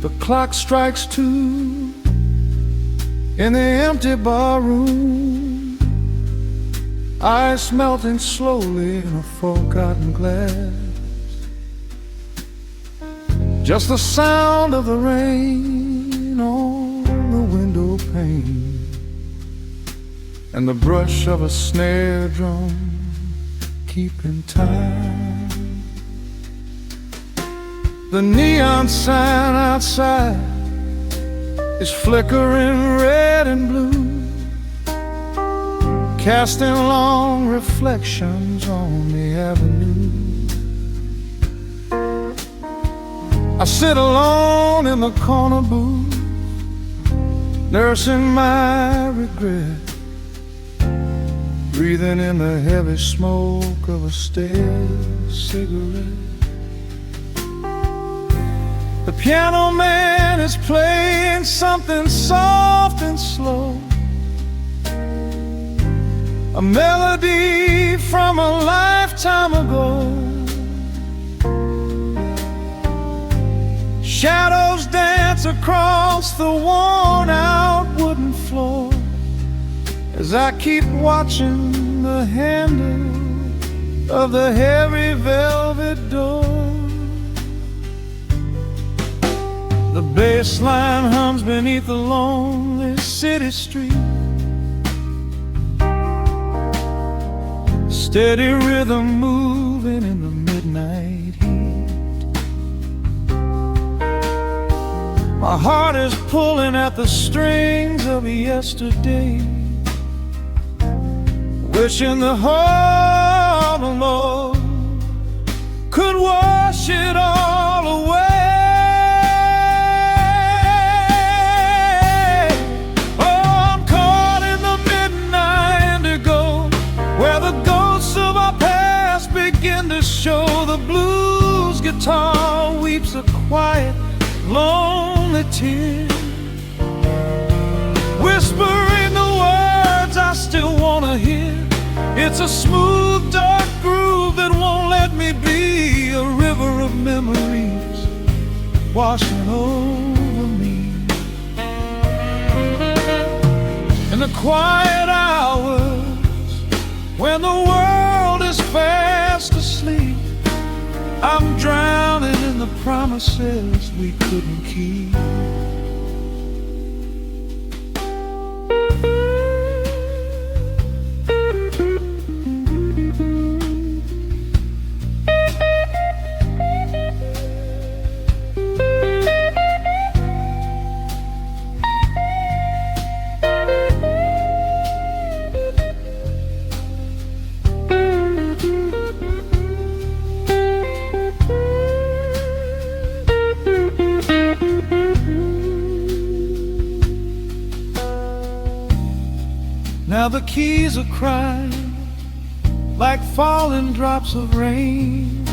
The clock strikes 2 in the empty bar room, ice melting slowly in a forgotten glass. Just the sound of the rain on the window pane and the brush of a snare drum keeping time. The neon sign outside is flickering red and blue, casting long reflections on the avenue. I sit alone in the corner booth, nursing my regret, breathing in the heavy smoke of a stale cigarette. The piano man is playing something soft and slow, a melody from a lifetime ago. Shadows dance across the worn-out wooden floor as I keep watching the handle of the heavy velvet door. The bass line hums beneath the lonely city street, steady rhythm moving in the midnight heat. My heart is pulling at the strings of yesterday, wishing the heart alone could wash it all away. Show the blues guitar weeps a quiet, lonely tear, whispering the words I still wanna hear. It's a smooth, dark groove that won't let me be, a river of memories washing over me. In the quiet hours when the world is fast asleep, I'm drowning in the promises we couldn't keep. Now the keys are crying like falling drops of rain,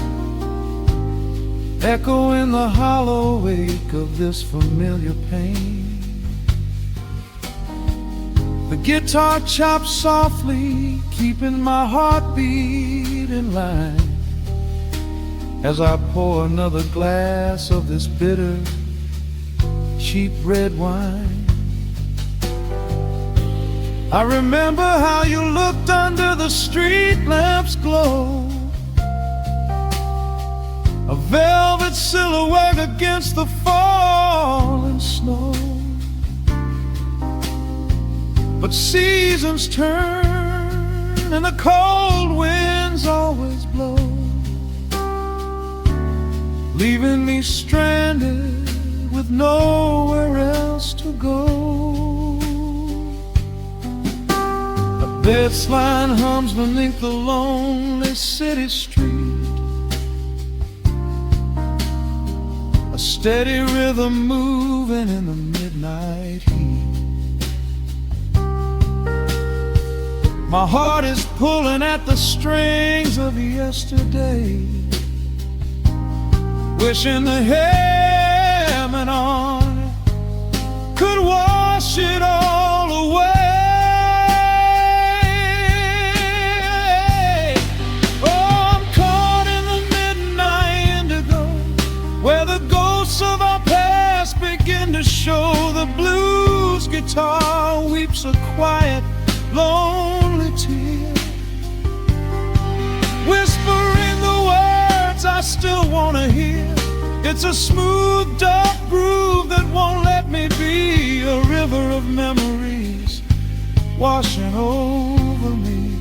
echo in the hollow wake of this familiar pain. The guitar chops softly, keeping my heartbeat in line as I pour another glass of this bitter, cheap red wine. I remember how you looked under the street lamp's glow, a velvet silhouette against the falling snow. But seasons turn and the cold winds always blow, leaving me stranded with nowhere else to go. Bass line hums beneath the lonely city street, a steady rhythm moving in the midnight heat. My heart is pulling at the strings of yesterday, wishing the hem and on could wash it all away. Of our past guitar weeps a quiet, lonely tear, whispering the words I still want to hear. It's a smooth, dark groove that won't let me be, a river of memories washing over me.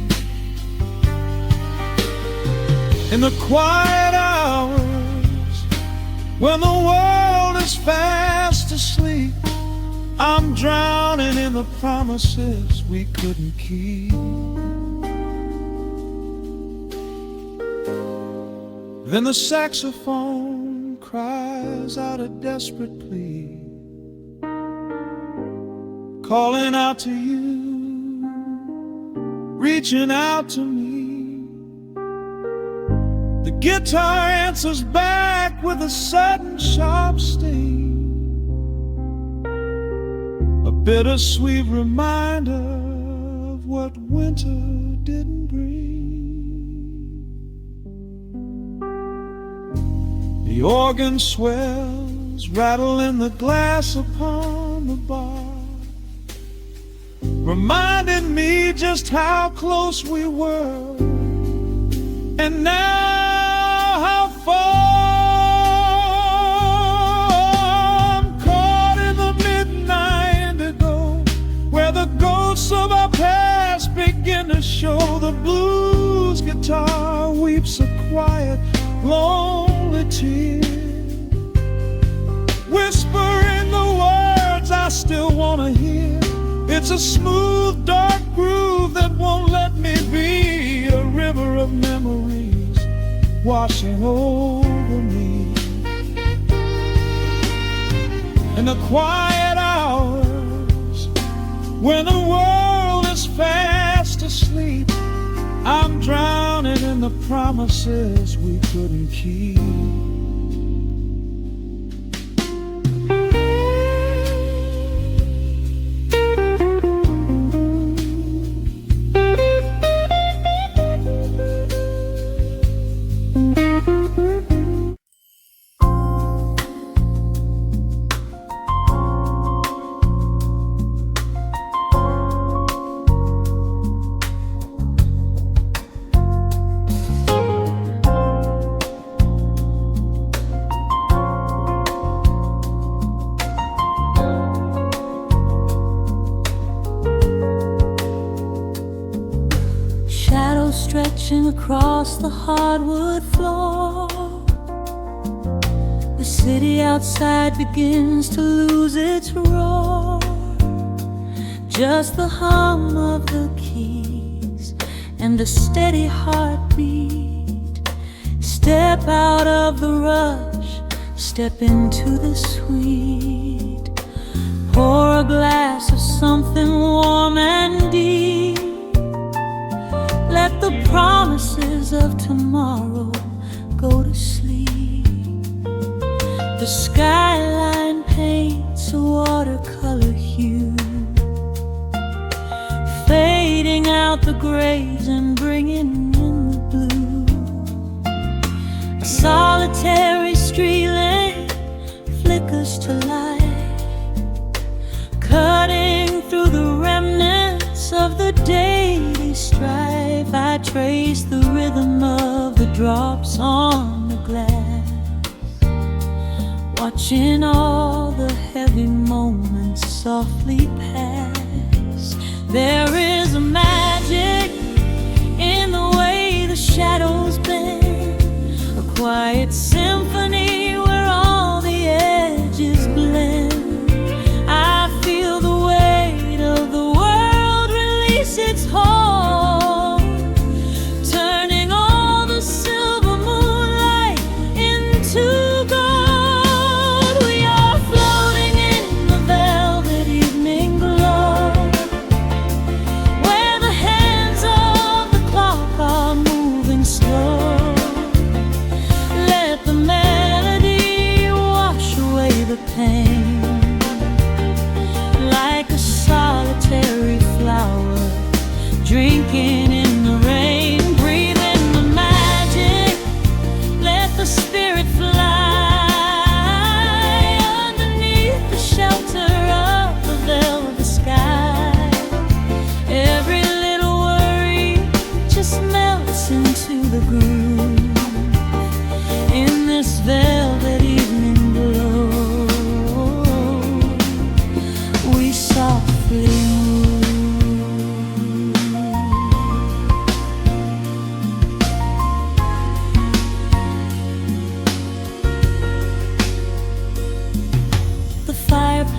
In the quiet hours, when the world is fast asleep, I'm drowning in the promises we couldn't keep. Then the saxophone cries out a desperate plea, calling out to you, reaching out to me. The guitar answers back with a sudden sharp sting, a bittersweet reminder of what winter didn't bring. The organ swells, rattling the glass upon the bar, reminding me just how close we were, and now how far. I'm caught in the midnight indigo, where the ghosts of our past begin to show. The blues guitar weeps a quiet, lonely tear, whispering the words I still want to hear. It's a smooth, dark groove that won't let me be, a river of memories washing over me. In the quiet hours, when the world is fast asleep, I'm drowning in the promises we couldn't keep. Stretching across the hardwood floor, the city outside begins to lose its roar. Just the hum of the keys and a steady heartbeat. Step out of the rush, step into the sweet. Pour a glass of something warm and deep. Let the promises of tomorrow go to sleep. The skyline paints a watercolor hue, fading out the grays and bringing in the blue. A solitary street lamp flickers to light, cutting through the remnants of the daily strife. I trace the rhythm of the drops on the glass, watching all the heavy moments softly pass. There is a magic in the way the shadows bend, a quiet symphony where all the edges blend. I feel the weight of the world release its hold, turning all the silver moonlight into gold. We are floating in the velvet evening glow, where the hands of the clock are moving slow. Let the melody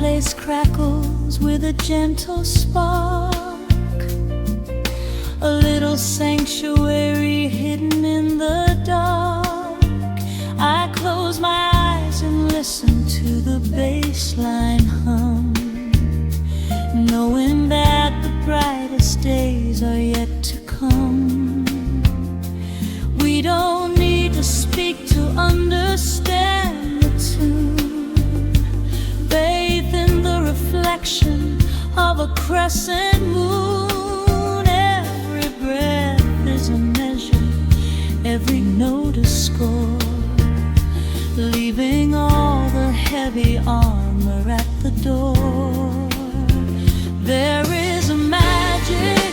fireplace crackles with a gentle spark, a little sanctuary hidden in the dark. I close my eyes and listen to the bass line hum, knowing that the brightest days are yet to come. We don't need to speak to understand the tune. Bathe in the reflection of a crescent moon. Every breath is a measure, every note a score, leaving all the heavy armor at the door. There is a magic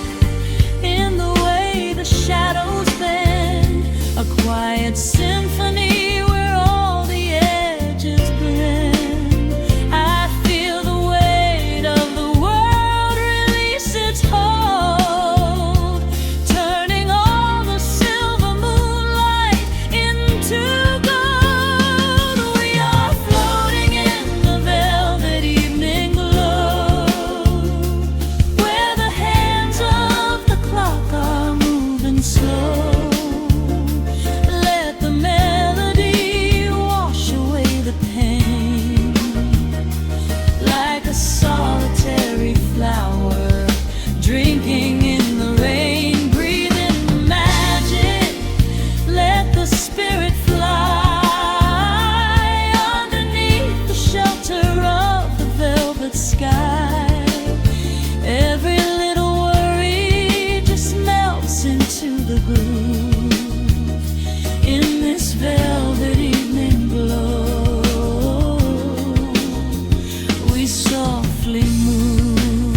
in the way the shadows bend, a quiet symphony where all the edges blend. I feel the weight of the world release its hold, turning all the silver moonlight into gold. We are floating in the velvet evening glow, where the hands of the clock are moving slow. Solitary flower, drinking in the rain, breathing the magic. Let the spirit fly underneath the shelter of the velvet sky. Every little worry just melts into the groove in this velvet evening glow. Softly move.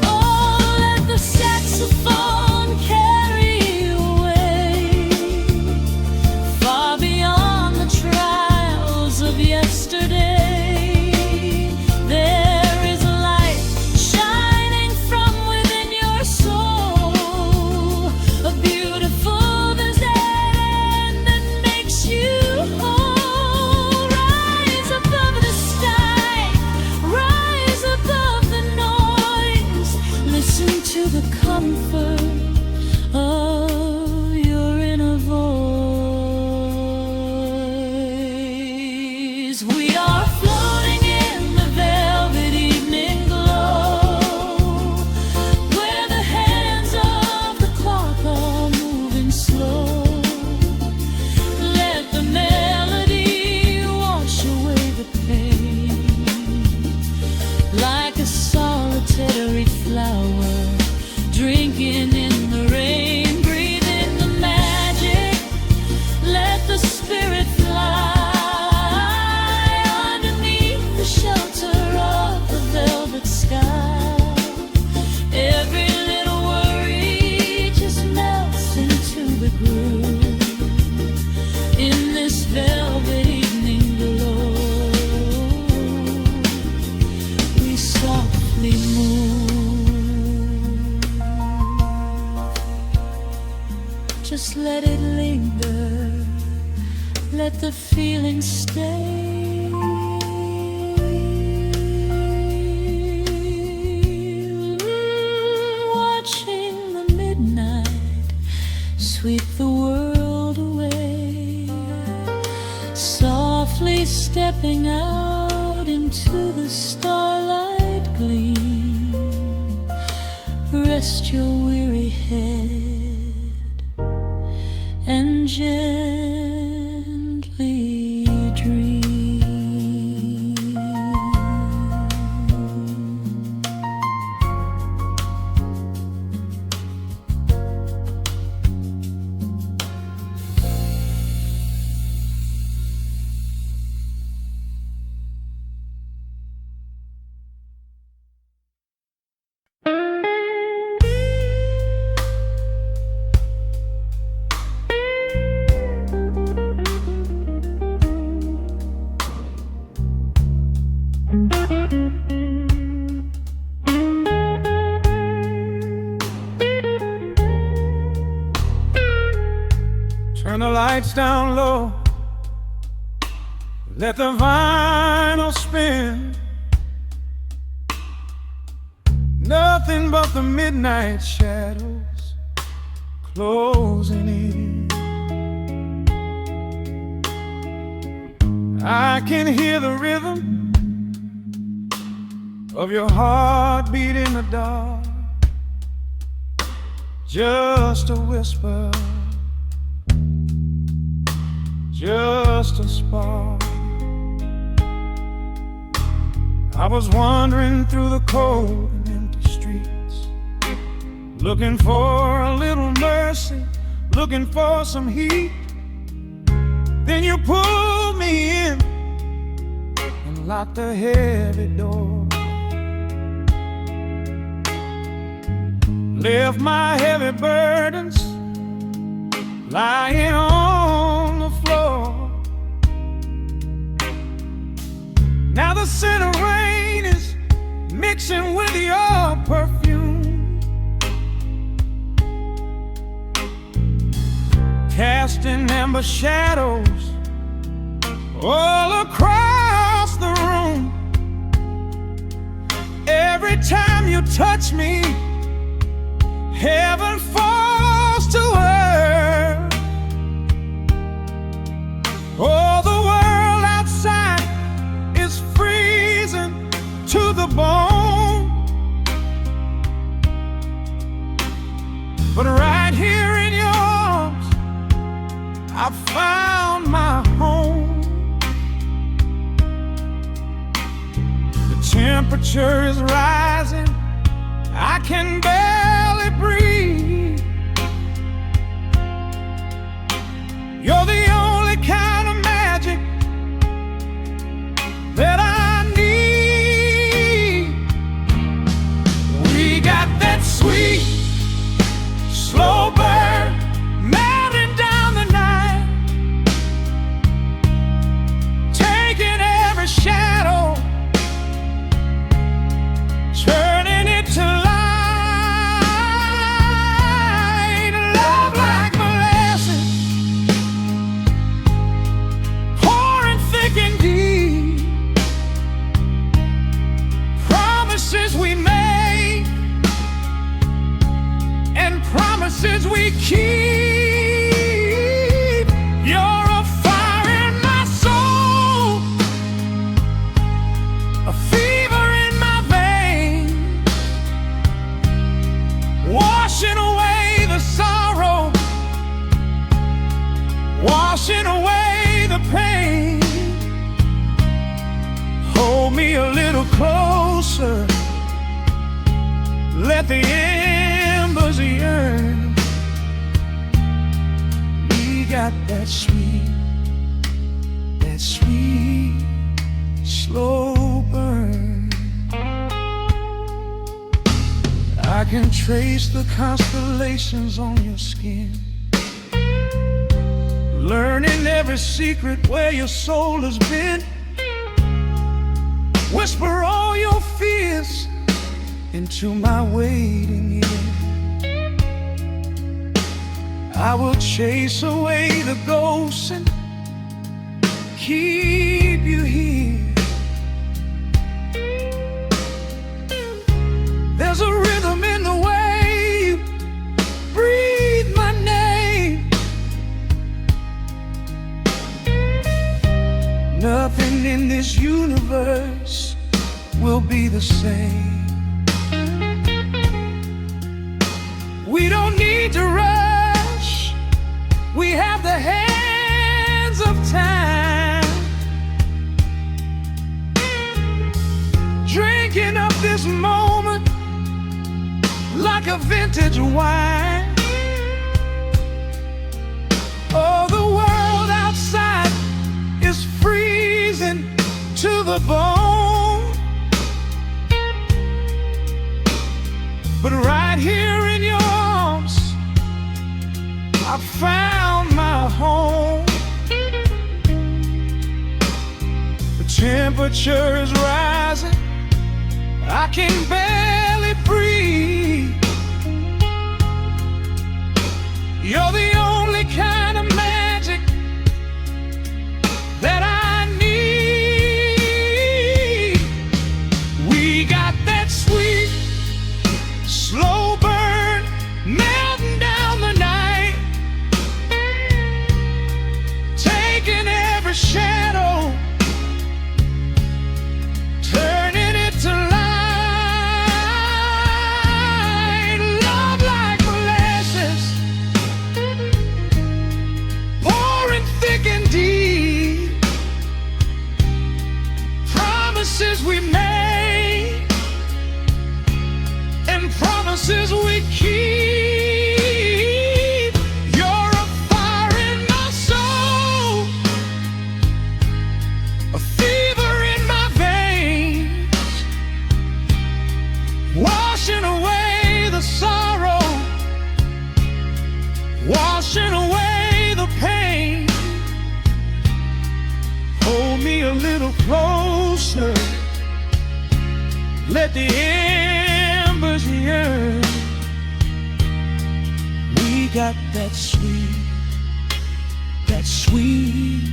Oh, let the saxophone carry you away, far beyond the trials of yesterday. There is a light shining from within your soul, a beautiful vision that makes you whole. To the comfort of your inner voice. We are floating in the velvet evening glow, where the hands of the clock are moving slow. Let the melody wash away the pain, like a solitary flower, drinking in the rain, breathing the magic. Let the spirit fly underneath the shelter of the velvet sky. Every little worry just melts into the groove in this velvet evening glow. We softly move. Just let it linger, let the feeling stay. Watching the midnight sweep the world away, softly stepping out into the starlight gleam. Rest your weary head and gently dream. Turn the lights down low, Let the vinyl spin. Nothing but the midnight shadows closing in. I can hear the rhythm of your heartbeat in the dark. Just a whisper, just a spark. I was wandering through the cold and empty streets, looking for a little mercy, looking for some heat. Then you pulled me in and locked the heavy door. Left my heavy burdens lying on the floor. Now the scent of rain is mixing with your perfume, casting amber shadows all across the room. Every time you touch me, heaven falls to earth. Oh, the world outside is freezing to the bone, but right here in your arms I found my home. The temperature is rising, I can barely breathe. You're the only kind of magic that I need. We got that sweet, slow burn melting down the night, taking every shadow, turning it to light. Love like molasses, pouring thick and deep. Promises we make and promises we keep. You're a fire in my soul, a fever in my veins, washing away the sorrow, washing away the pain. Hold me a little closer, let the embers yearn. We got that sweet, slow burn. I can trace the constellations on your skin, learning every secret where your soul has been. Whisper all your fears into my waiting ear. I will chase away the ghosts and keep you here. There's a rhythm in the way you breathe my name. Nothing in this universe will be the same. We don't need to rush, we have the hands of time, drinking up this moment like a vintage wine. Oh, the world outside is freezing to the bone, but right here in your arms I found my home. The temperature is rising, I can barely breathe. You're the only kind of magic that I need. closer. Let the embers yearn. We got that sweet,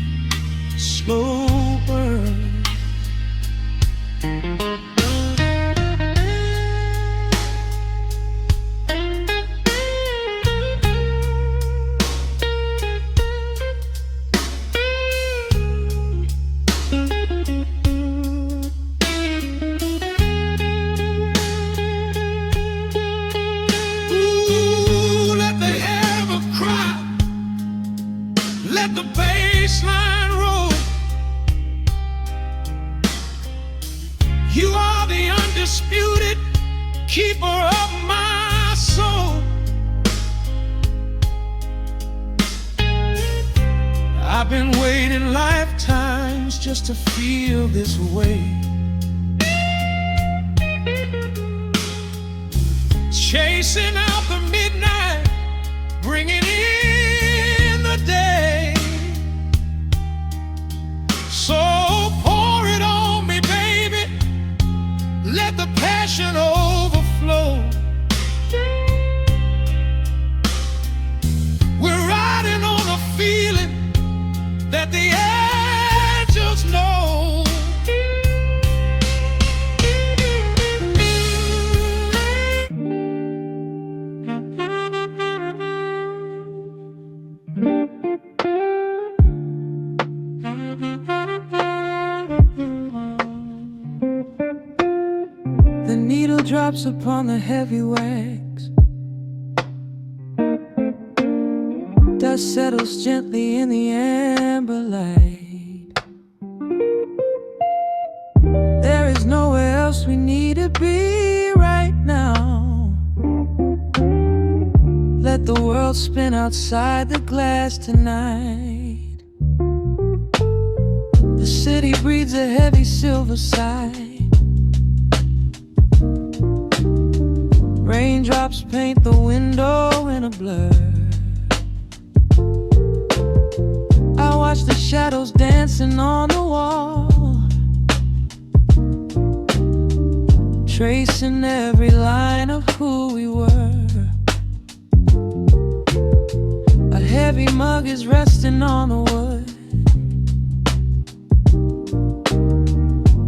slow burn. Let the bassline roll. You are the undisputed keeper of my soul. I've been waiting lifetimes just to feel this way. Chasing out the midnight, bringing in the day. So pour it on me, baby. Let the passion overflow. We're riding on a feeling that the angels know. The needle drops upon the heavy wax. Dust settles gently in the amber light. There is nowhere else we need to be right now. Let the world spin outside the glass tonight. The city breathes a heavy silver sigh. Raindrops paint the window in a blur. I watch the shadows dancing on the wall, tracing every line of who we were. A heavy mug is resting on the wood.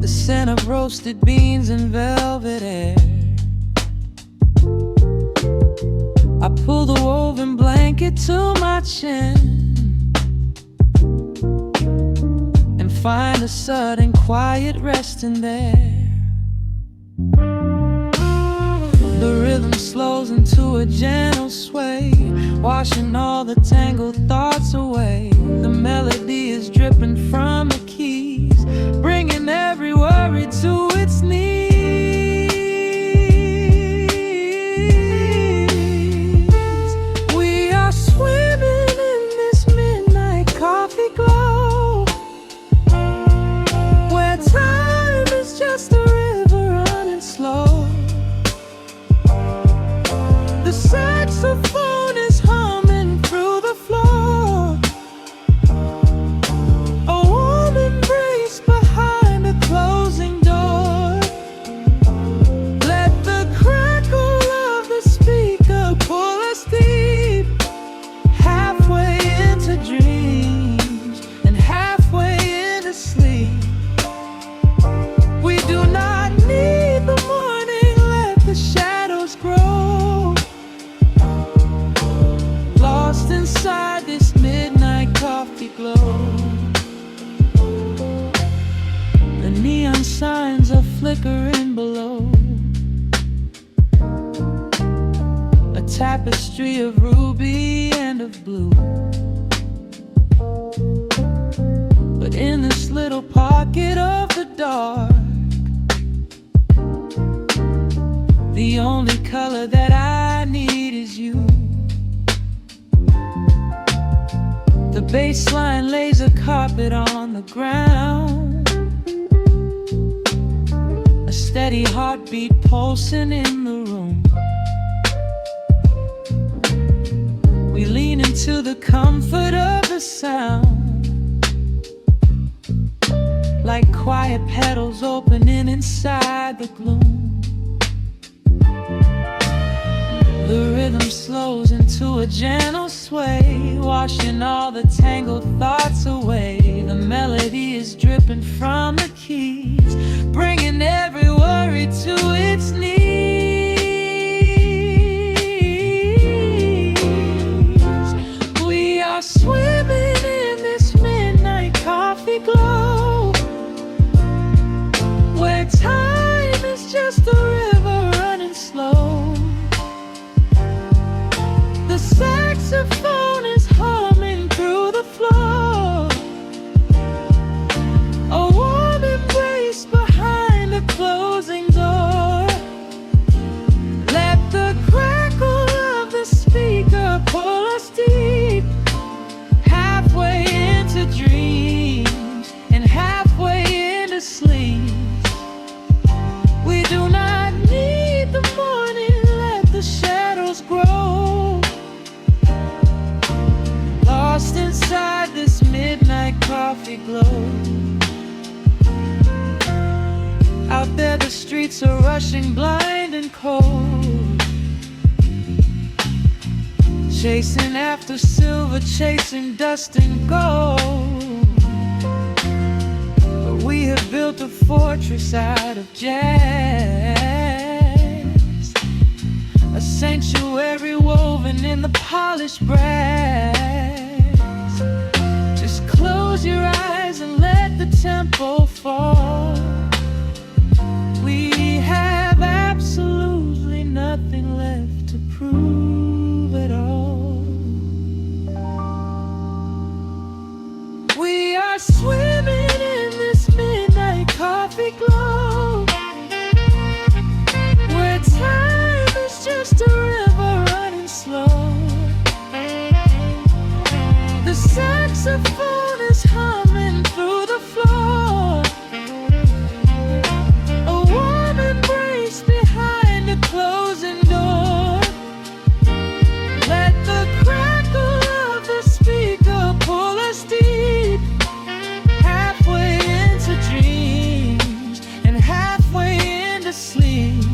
The scent of roasted beans and velvet air. I pull the woven blanket to my chin and find a sudden quiet resting there. The rhythm slows into a gentle sway, washing all the tangled thoughts away. The melody is dripping from the keys, bringing every worry to its knees. Swimming in this midnight coffee glow, where time is just a river running slow. The saxophone is humming through the floor. A warm embrace behind a closing door. Let the crackle of the speaker pull us deep, halfway into dreams and halfway into sleep. We do not need the morning, let the shadows grow. Lost inside this midnight coffee glow. The neon signs are flickering below. A tapestry of ruby and of blue. But in this little pocket of the dark, the only color that I need is you. The bass line lays a carpet on the ground, a steady heartbeat pulsing in the room. We lean into the comfort of the sound, like quiet petals opening inside the gloom. The rhythm slows into a gentle sway, washing all the tangled thoughts away. The melody is dripping from the keys, bringing every worry to its knees. We are swimming in this midnight coffee glow, where time is just a river running slow. The saxophone is humming through the floor, a warm embrace behind a closing door. Let the crackle of the speaker pull us deep, halfway into dreams and halfway into sleep. We do not need the morning, let the shadows grow. Lost inside this midnight coffee glow. Out there the streets are rushing blind and cold, chasing after silver, chasing dust and gold. But we have built a fortress out of jazz, a sanctuary woven in the polished brass. Just close your eyes and let the tempo fall. We have absolutely nothing left to prove at all. We are swimming in this midnight coffee glow, where time is just a river running slow. The saxophone is humming through the floor, a warm embrace behind a closing door. Let the crackle of the speaker pull us deep, halfway into dreams and halfway into sleep.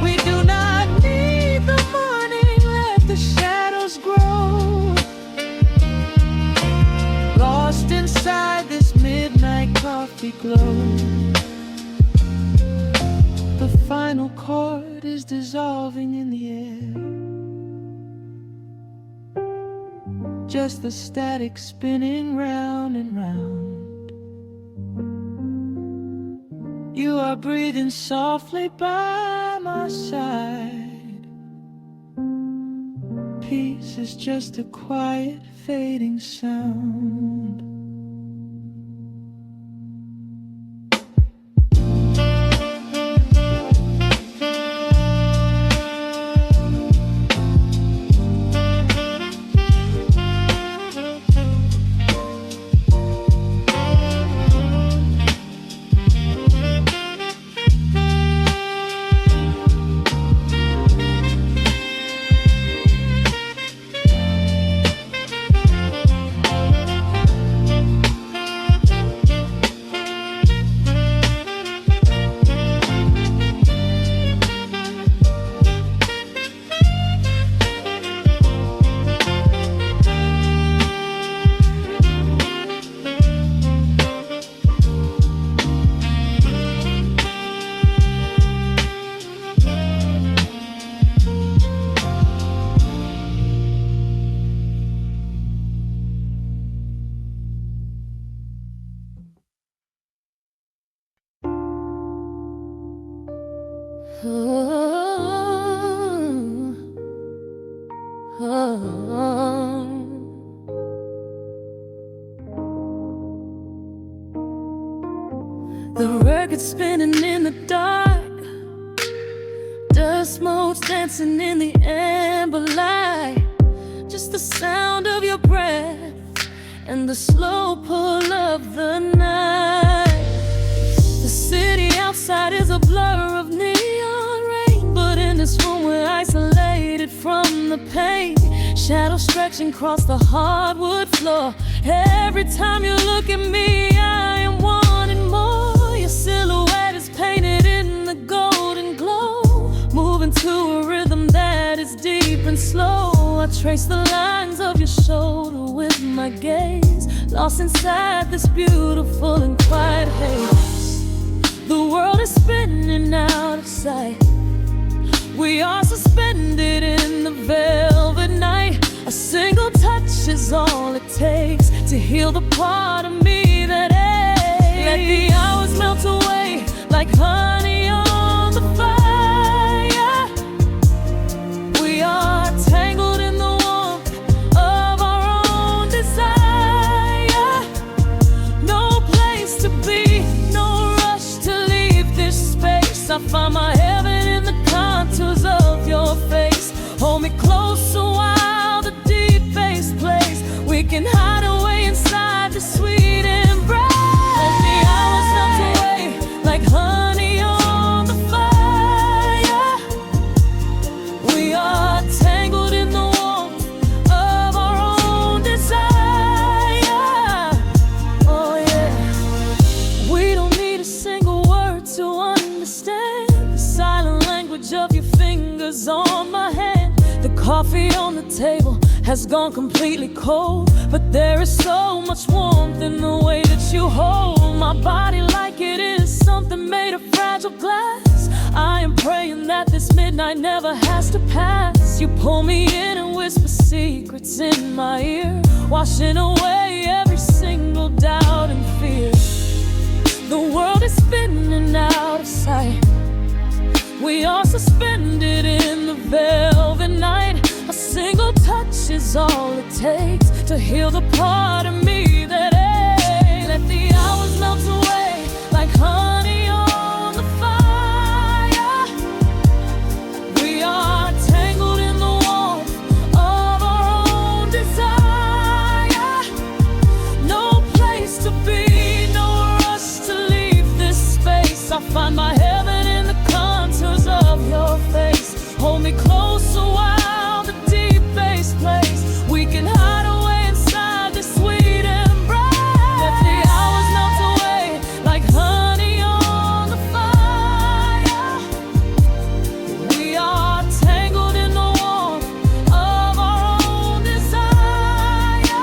We do not need the morning, let the shadows grow. Lost inside this midnight coffee glow. The final chord is dissolving in the air, just the static spinning round and round. You are breathing softly by my side. Peace is just a quiet fading sound. The record spinning in the dark, dust motes dancing in the amber light. Just the sound of your breath and the slow pull of the night. The city outside is a blur of neon rain, but in this room we're isolated from the pain. shadow stretching across the hardwood floor. Every time you look at me, I am wanting more. Your silhouette is painted in the golden glow, moving to a rhythm that is deep and slow. I trace the lines of your shoulder with my gaze, lost inside this beautiful and quiet haze. The world is spinning out of sight. We are suspended in the velvet night. A single touch is all it takes to heal the part of me that aches. Let the hours melt away like honey on the fire. We are tangled in the warmth of our own desire. No place to be, no rush to leave this space. I find my heaven in the contours of your face. Hold me close while the deep bass plays. We can hide away inside the sweet embrace. Let the hours melt away like honey on the fire. We are tangled in the warmth of our own desire. Oh yeah. We don't need a single word to understand the silent language of your fingers on my hand. The coffee on the table has gone completely cold, but there is so much warmth in the way that you hold my body like it is something made of fragile glass. I am praying that this midnight never has to pass. You pull me in and whisper secrets in my ear, washing away every single doubt and fear. The world is spinning out of sight. We are suspended in the velvet night. A single touch is all it takes to heal the part of me that aches. Let the hours melt away like honey on the fire. We are tangled in the warmth of our own desire. No place to be, no rush to leave this space. I find my heaven in the contours of your face. Hold me closer while the deep bass plays. We can hide away inside this sweet embrace. Let the hours melt away like honey on the fire. We are tangled in the warmth of our own desire.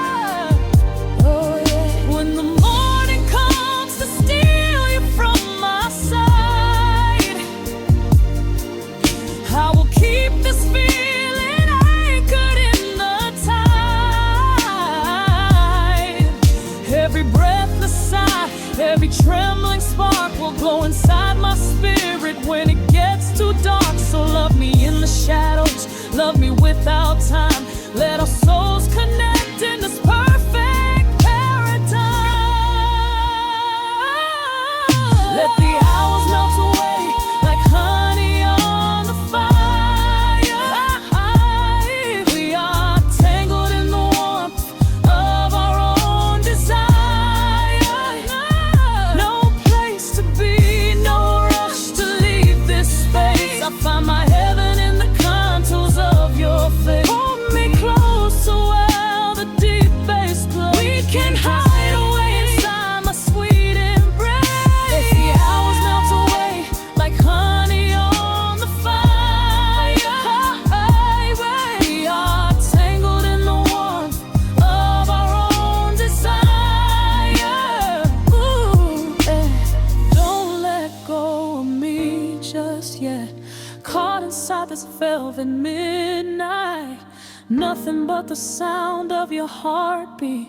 Oh yeah. When the morning comes to steal you from my side, I will keep this feeling anchored in the tide. Every breathless sigh, every trembling spark will glow inside my spirit when it gets too dark. So love me in the shadows, love me without time. Let our souls connect in this perfect paradise. Let the hours melt away like honey on the fire. We are tangled in the warmth of our own desire. No place to be, no rush to leave this space. I find my heaven in the contours of your face. Hold me close while the deep bass plays. We can hide away inside my sweet embrace. Let the hours melt away like honey on the fire. We are tangled in the warmth of our own desire. Ooh, eh. Don't let go of me just yet. Caught inside this velvet midnight. Nothing but the sound of your heartbeat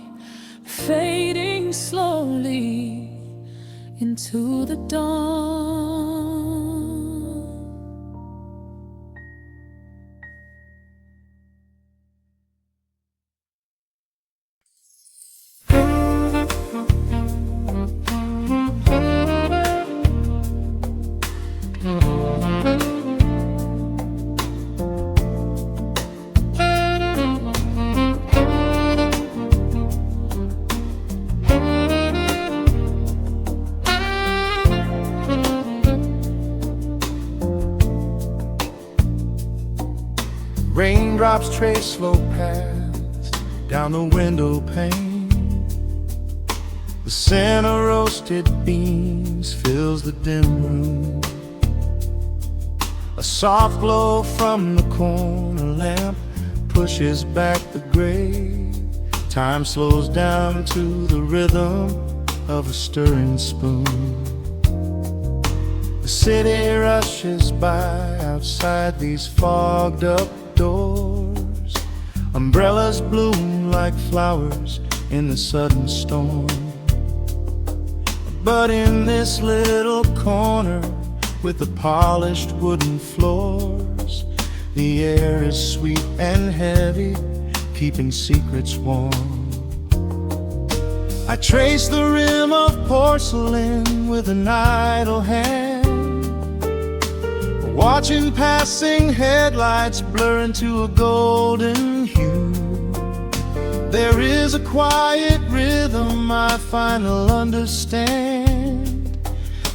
fading slowly into the dawn. trace slow paths down the window pane. The scent of roasted beans fills the dim room. A soft glow from the corner lamp pushes back the gray. Time slows down to the rhythm of a stirring spoon. The city rushes by outside these fogged up doors. Umbrellas bloom like flowers in the sudden storm. But in this little corner with the polished wooden floors, the air is sweet and heavy, keeping secrets warm. I trace the rim of porcelain with an idle hand, watching passing headlights blur into a golden hue. There is a quiet rhythm I finally understand,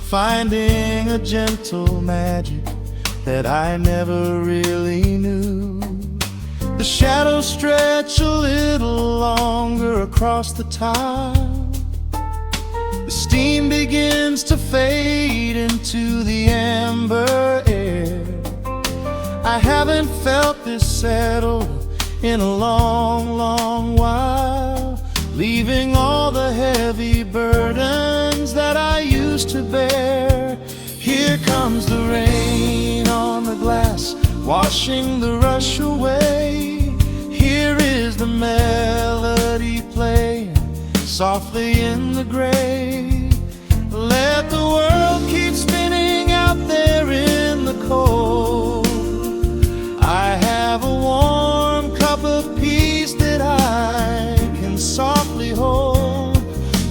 finding a gentle magic that I never really knew. The shadows stretch a little longer across the tile. The steam begins to fade into the amber air. I haven't felt this settled in a long, long while, leaving all the heavy burdens that I used to bear. Here comes the rain on the glass, washing the rush away. Here is the melody playing softly in the gray. Let the world keep spinning out there in the cold. I have a warm cup of peace that I can softly hold.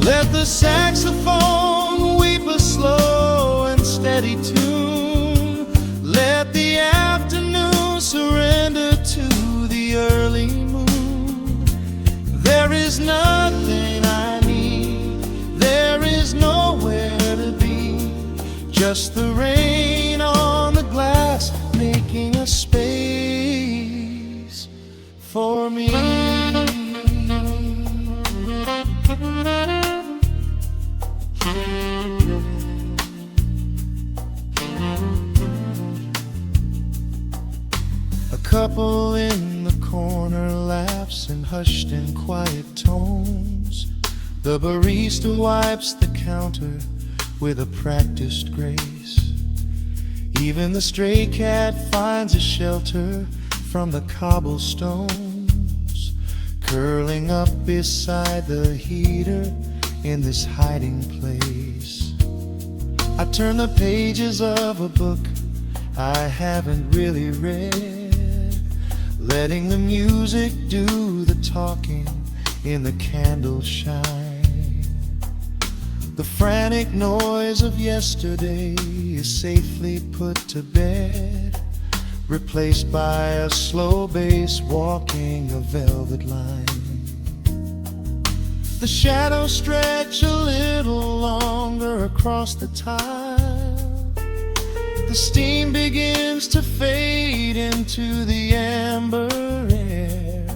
Let the saxophone weep a slow and steady tune. Let the afternoon surrender to the early moon. There is nothing I need, there is nowhere to be, just the rain on the glass making a space for me. A couple in the corner laughs in hushed and quiet tones. The barista wipes the counter with a practiced grace. Even the stray cat finds a shelter from the cobblestones, curling up beside the heater in this hiding place. I turn the pages of a book I haven't really read, letting the music do the talking in the candle shine. The frantic noise of yesterday is safely put to bed, replaced by a slow bass walking a velvet line. The shadows stretch a little longer across the tile. The steam begins to fade into the amber air.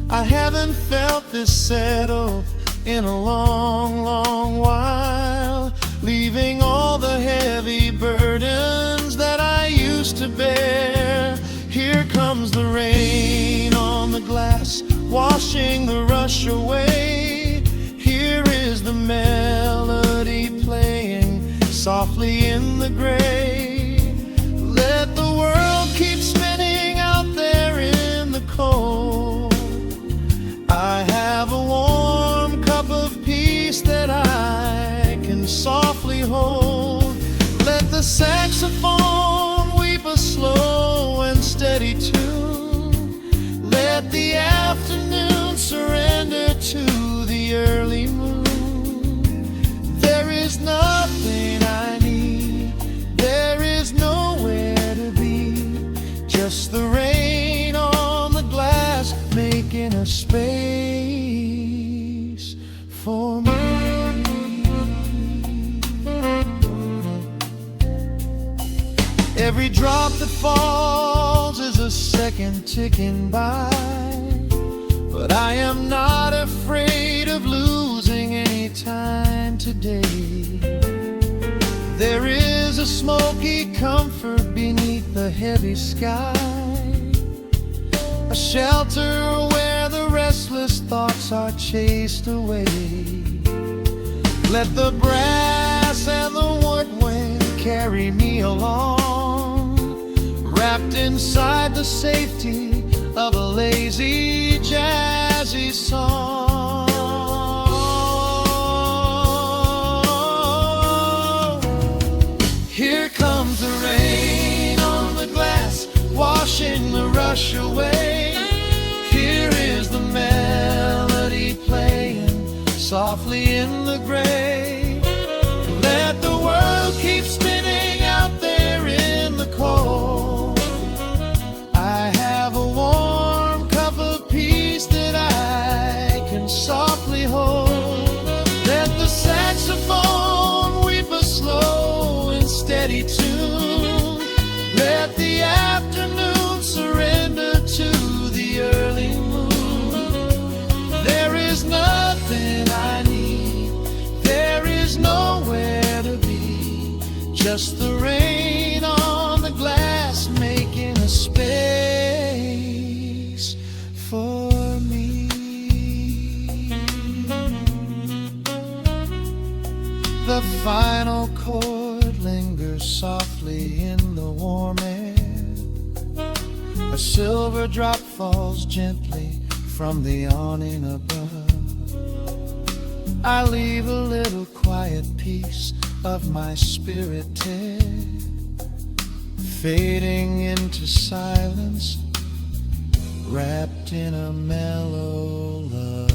I haven't felt this settle in a long, long while, leaving all the heavy burdens that I used to bear. Here comes the rain on the glass, washing the rush away. Here is the melody playing softly in the gray. Let the world keep spinning out there in the cold. I have a warm cup of peace that I can softly hold. Let the saxophone weep a slow and steady tune. Let the afternoon surrender to the early moon. There is nothing I need, there is nowhere to be, just the rain on the glass making a space for me. Every drop that falls is a second second ticking by, but I am not afraid of losing any time today. There is a smoky comfort beneath the heavy sky, a shelter where the restless thoughts are chased away. Let the brass and the woodwind carry me along, wrapped inside the safety of a lazy, jazzy song. Here comes the rain on the glass, washing the rush away. Here is the melody playing softly in the gray. Let the world keep spinning out there in the cold. I have a warm cup of peace that I can softly hold. Let the saxophone weep a slow and steady tune. Let the afternoon surrender to the early moon. There is nothing I need, there is nowhere to be, just the rain on the glass making a space for me. The final chord lingers softly in the warm air. A silver drop falls gently from the awning above. I leave a little quiet piece of my spirit tear, fading into silence, wrapped in a mellow love.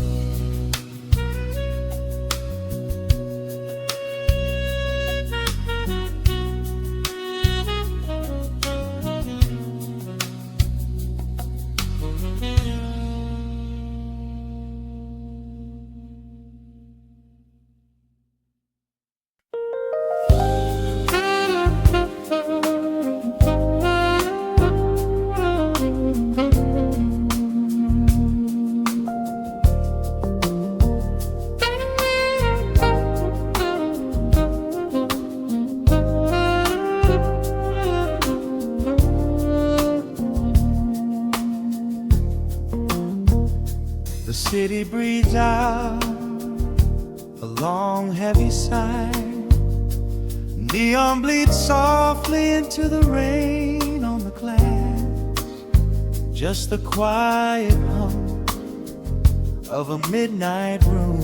The city breathes out a long heavy sigh. Neon bleeds softly into the rain on the glass. Just the quiet hum of a midnight room.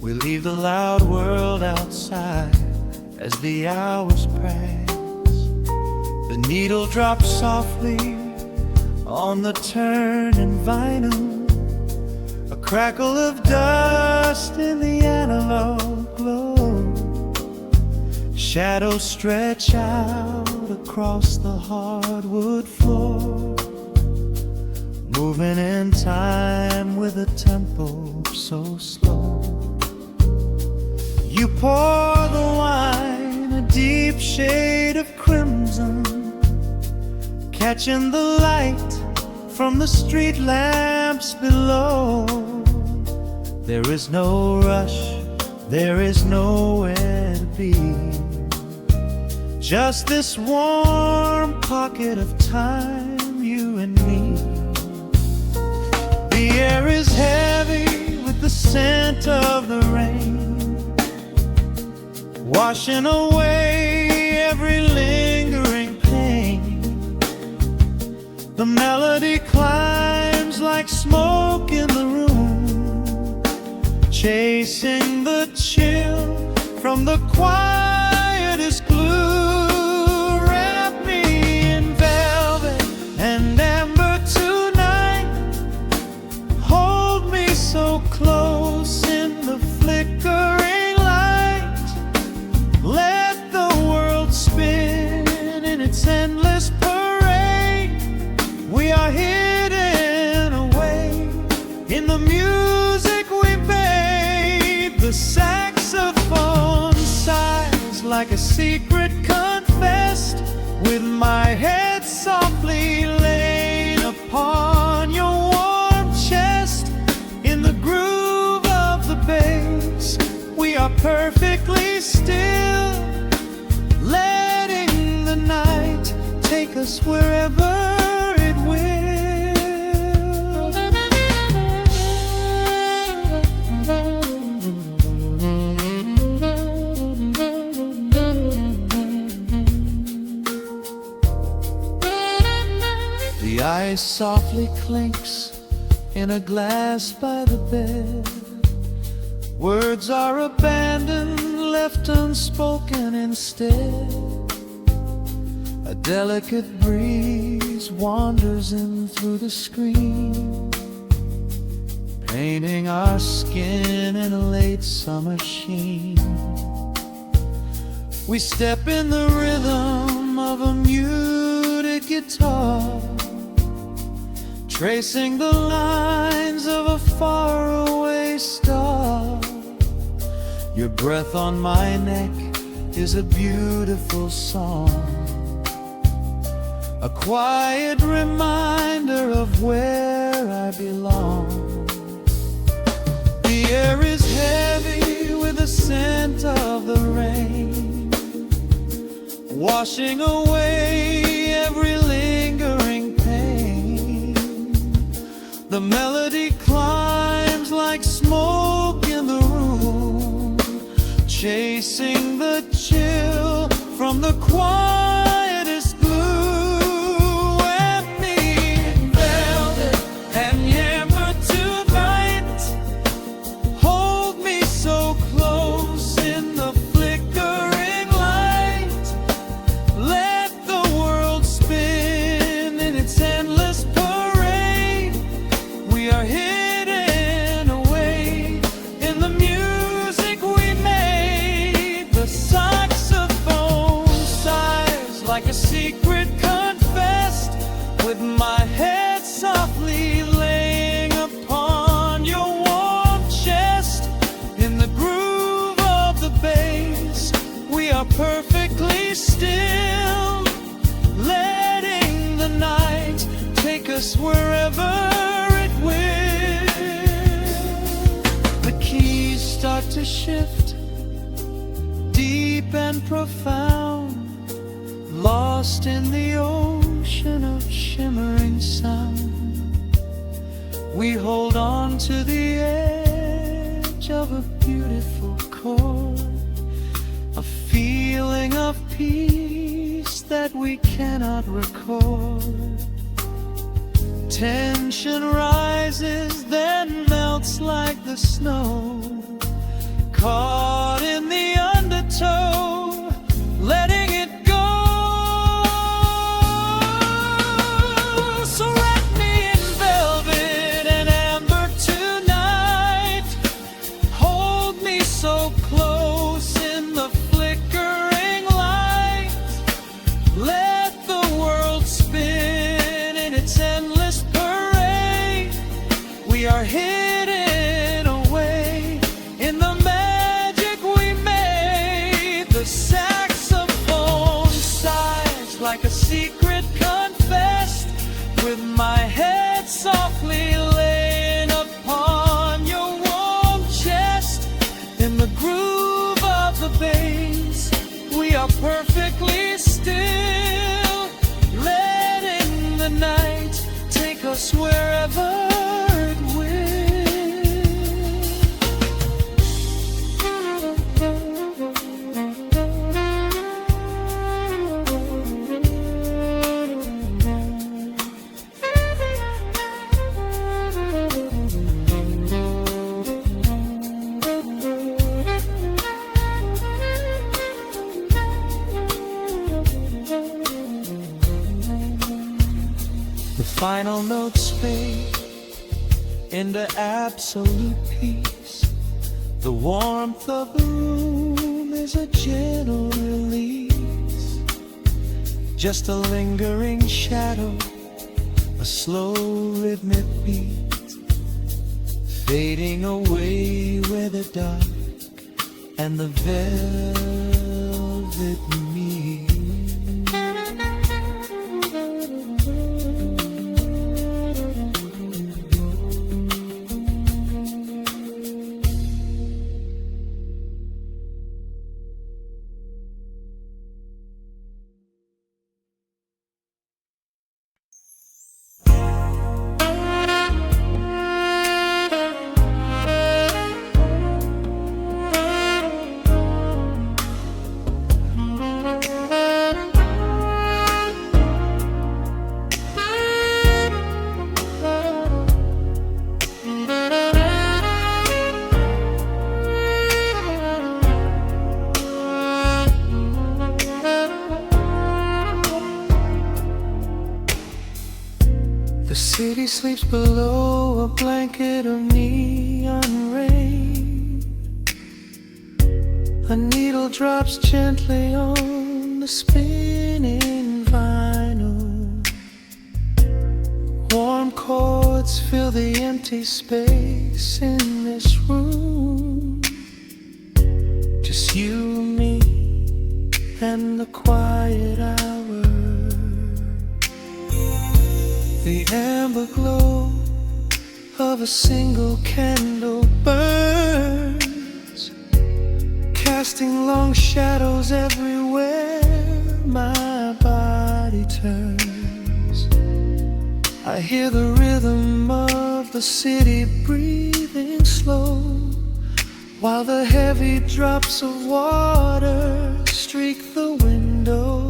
We leave the loud world outside as the hours pass. The needle drops softly on the turning vinyl. A crackle of dust in the analog glow. Shadows stretch out across the hardwood floor, moving in time with a tempo so slow. You pour the wine, a deep shade of crimson, catching the light from the street lamps below. There is no rush, there is nowhere to be, just this warm pocket of time, you and me. The air is heavy with the scent of the rain, washing away every lingering pain. The melody climbs like smoke in the room, chasing the chill from the quietest glue. Wrap me in velvet and amber tonight, hold me so close in the flickering light. Let the world spin in its endless parade. We are hidden away in the music we made. The saxophone sighs like a secret confessed, with my head softly laying upon your warm chest. In the groove of the bass, we are perfectly still, letting the night take us wherever it will. The ice softly clinks in a glass by the bed. Words are abandoned, left unspoken instead. A delicate breeze wanders in through the screen, painting our skin in a late summer sheen. We step in the rhythm of a muted guitar, tracing the lines of a faraway star. Your breath on my neck is a beautiful song, a quiet reminder of where I belong. The air is heavy with the scent of the rain, washing away every lingering pain. The melody climbs like smoke in the room, chasing the chill from the quietest blue. And me in velvet and amber tonight, hold me so close in the flickering light. Let the world spin in its endless parade. We are hidden away in the music we made. The saxophone sighs like a secret confessed, with my head softly laying upon your warm chest. In the groove of the bass, we are perfectly still, letting the night take us wherever it will. The keys start to shift, deep and profound, lost in the ocean of shimmering sound. We hold on to the edge of a beautiful chord, a feeling of peace that we cannot record. Tension rises, then melts like the snow, caught in the undertow, letting it go. So wrap me in velvet and amber tonight, hold me so close in the flickering light. Let the world spin in its endless parade. We are hidden away in the magic we made. The saxophone sighs like a secret confessed, with my head softly laying upon your warm chest. In the groove of the bass, we are perfectly still, letting the night take us wherever it will. The final notes fade into absolute peace. The warmth of the room is a gentle release, just a lingering shadow, a slow rhythmic beat, fading away where the dark and the velvet meet. sleeps below a blanket of neon rain. A needle drops gently on the spinning vinyl. Warm chords fill the empty space in this room. Just you, me, and the quiet hour. The amber glow of a single candle burns, casting long shadows everywhere my body turns. I hear the rhythm of the city breathing slow, while the heavy drops of water streak the window.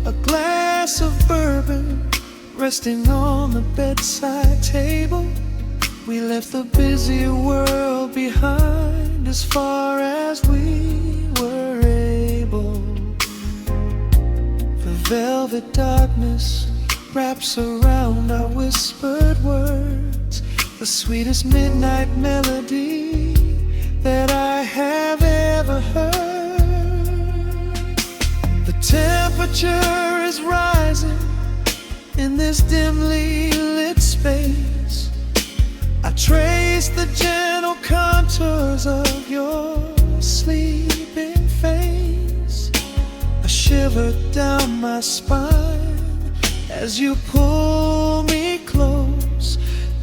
A glass of bourbon resting on the bedside table. We left the busy world behind as far as we were able. The velvet darkness wraps around our whispered words, the sweetest midnight melody that I have ever heard. The temperature is rising in this dimly lit space. I trace the gentle contours of your sleeping face. A shiver down my spine as you pull me close.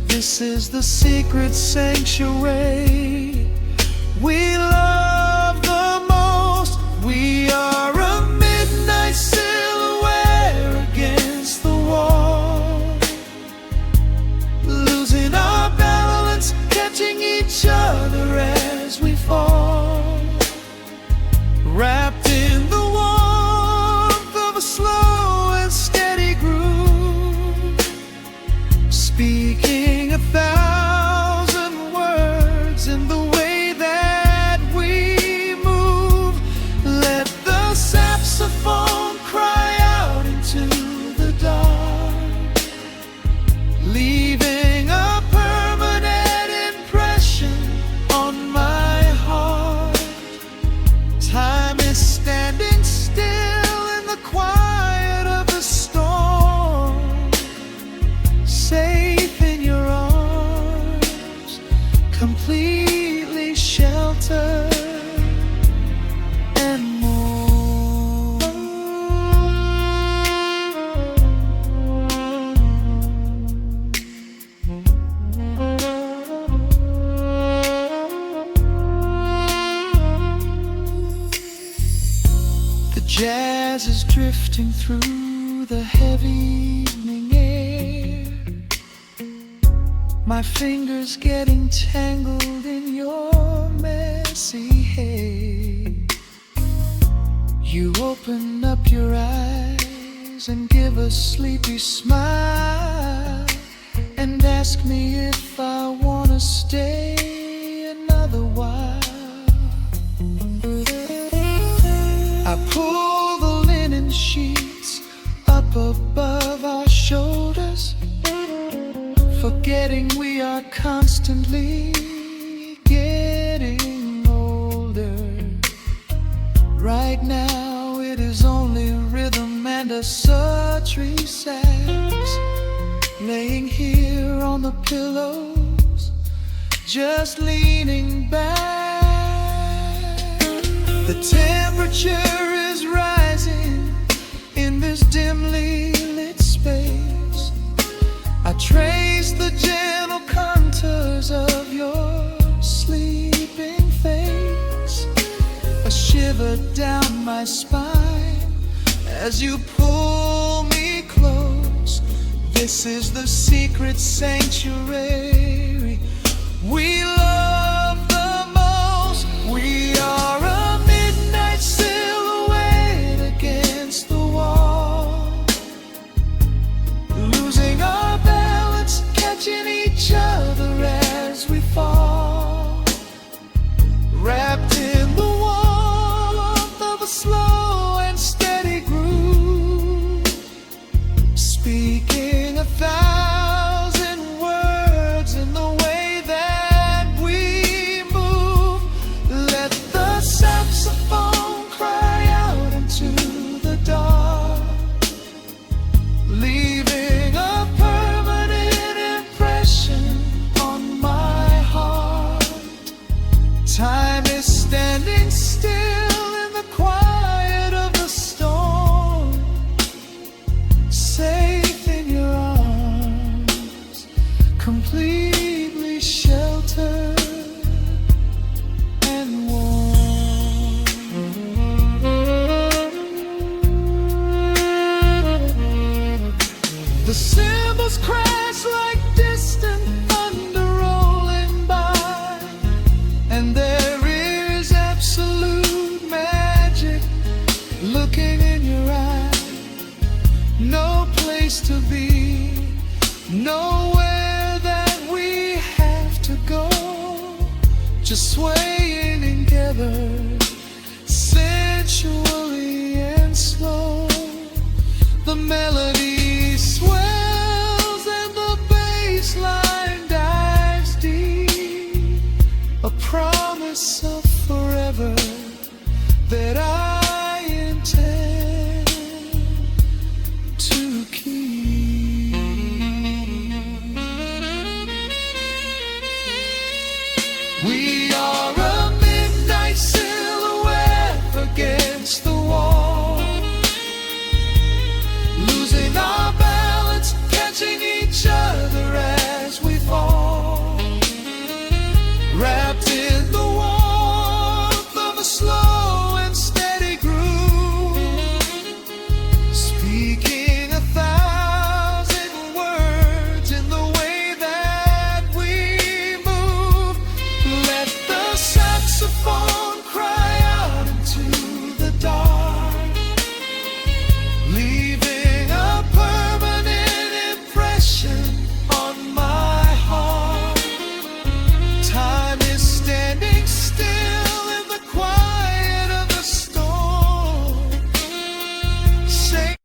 This is the secret sanctuary we love the most. We are a midnight silhouette against the wall, losing our balance, catching each other as we fall, wrapped in the warmth of a slow and steady groove, speaking 1,000 words in the way that we move. Let the saxophone cry out into the dark, leaving a permanent impression on my heart. Time is standing still in the quiet of the storm, safe in your arms, completely sheltered and more. The jazz is drifting through the heavy evening air, my fingers getting tangled in your messy hair. You open up your eyes and give a sleepy smile, and ask me if I wanna stay another while. I pull the linen sheets up above our shoulders, forgetting we are constantly getting older. Right now it is only rhythm and a sultry sax, laying here on the pillows, just leaning back. The temperature is rising in this dimly lit space. I trace the gentle contours of your sleeping face. A shiver down my spine as you pull me close. This is the secret sanctuary we love the most. We are a midnight silhouette against the wall, losing our balance, catching each other as we fall, wrapped in the warmth of a slow and steady groove, completely sheltered and warm. The cymbals crash like distant thunder rolling by, and there is absolute magic looking in your eye. No place to be, nowhere that we have to go, just swaying together, sensually and slow. The melody swells and the bass line dives deep, a promise of forever that I intend to keep. We are a midnight silhouette against the wall, losing our balance, catching each other as we fall, wrapped in the warmth of a slow and steady groove, speaking 1,000 words in the way that we move. Let the saxophone cry out into the dark, leaving a permanent impression on my heart. Time is standing still in the quiet of the storm. Say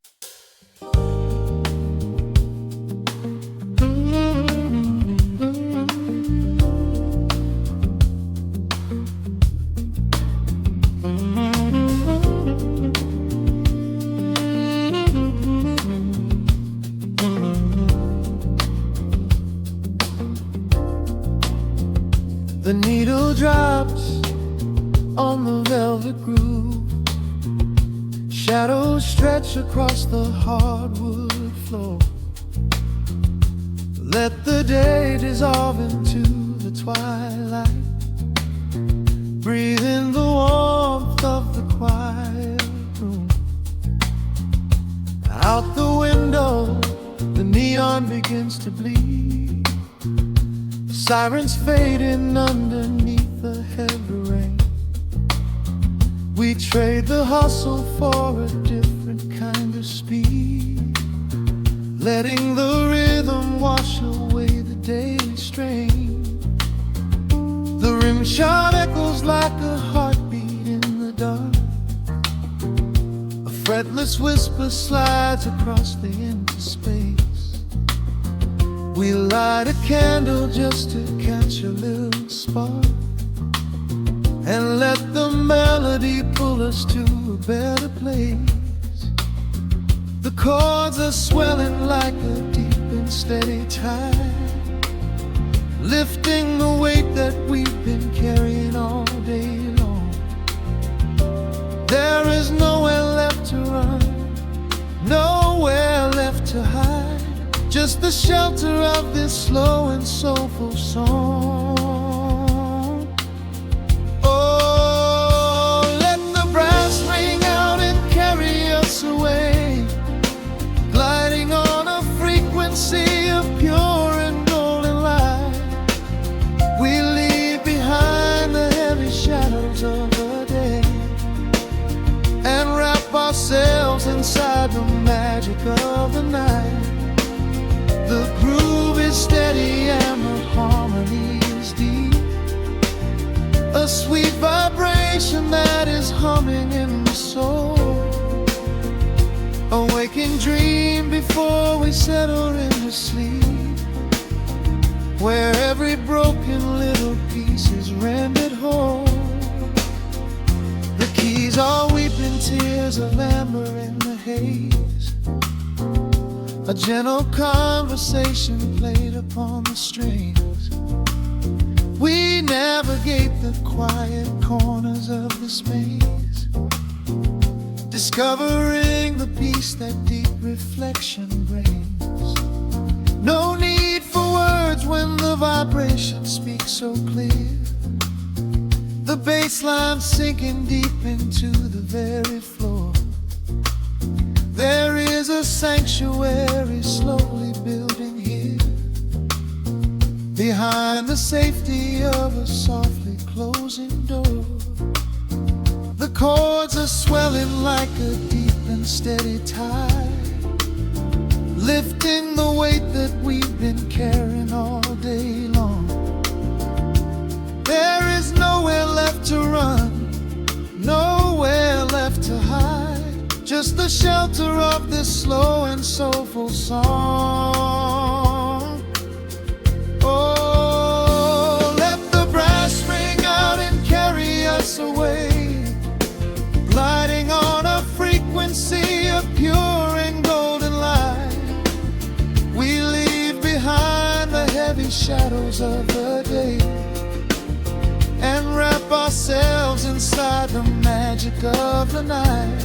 the needle drops on the velvet groove, shadows stretch across the hardwood floor. Let the day dissolve into the twilight, breathe in the warmth of the quiet room. Out the window, the neon begins to bleed, sirens fading underneath the heavy rain. We trade the hustle for a different kind of speed, letting the rhythm wash away the daily strain. The rim shot echoes like a heartbeat in the dark, a fretless whisper slides across the empty space. We light a candle just to catch a little spark, and let the melody pull us to a better place. The chords are swelling like a deep and steady tide, lifting the weight that we've been carrying all day long. There is nowhere left to run, nowhere left to hide, just the shelter of this slow and soulful song. Oh, let the brass ring out and carry us away, gliding on a frequency of pure and golden light. We leave behind the heavy shadows of the day and wrap ourselves inside the magic of the night. The groove is steady and the harmony is deep, a sweet vibration that is humming in the soul, a waking dream before we settle into sleep, where every broken little piece is rendered whole. The keys are weeping tears of amber in the haze, a gentle conversation played upon the strings. We navigate the quiet corners of this maze, discovering the peace that deep reflection brings. No need for words when bass line sinking deep into the very floor. There is a sanctuary slowly building here, behind the safety of a softly closing door. The chords are swelling like a deep and steady tide, lifting the weight that we've been carrying all day long. There is nowhere left to run, nowhere left to hide, just the shelter of this slow and soulful song. Oh, let the brass ring out and carry us away, gliding on a frequency of pure and golden light. We leave behind the heavy shadows of the day and wrap ourselves inside the magic of the night.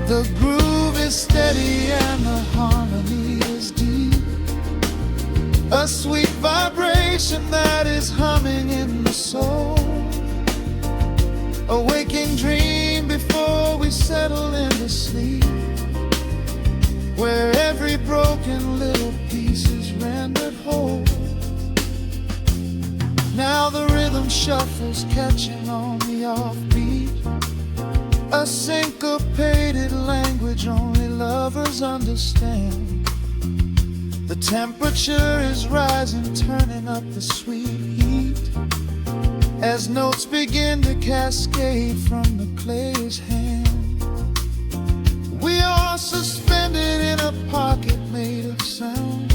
The groove is steady and the harmony is deep, a sweet vibration that is humming in the soul, a waking dream before we settle into sleep, where every broken little piece is rendered whole. Now the rhythm shuffles, catching on the offbeat, a syncopated language only lovers understand. The temperature is rising, turning up the sweet heat, as notes begin to cascade from the player's hand. We are suspended in a pocket made of sound,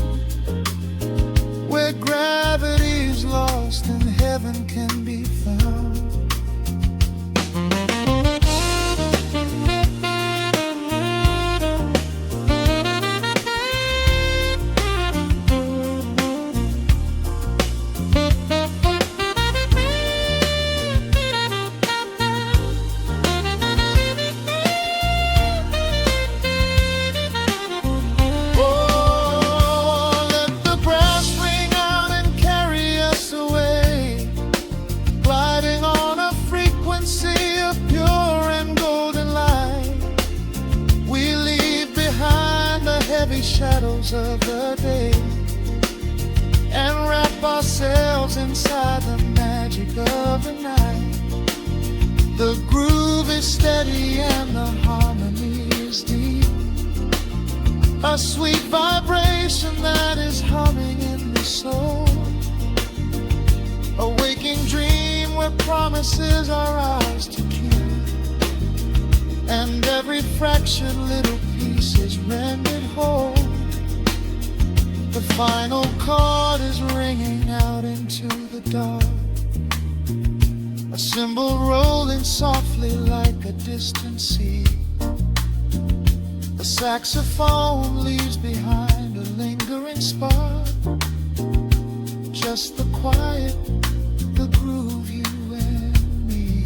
where gravity is lost and heaven can be found. Shadows of the day and wrap ourselves inside the magic of the night. The groove is steady and the harmony is deep, a sweet vibration that is humming in the soul, a waking dream where promises are ours to keep, and every fractured little piece is rendered whole. The final chord is ringing out into the dark, a cymbal rolling softly like a distant sea. The saxophone leaves behind a lingering spark, just the quiet, the groove, you and me.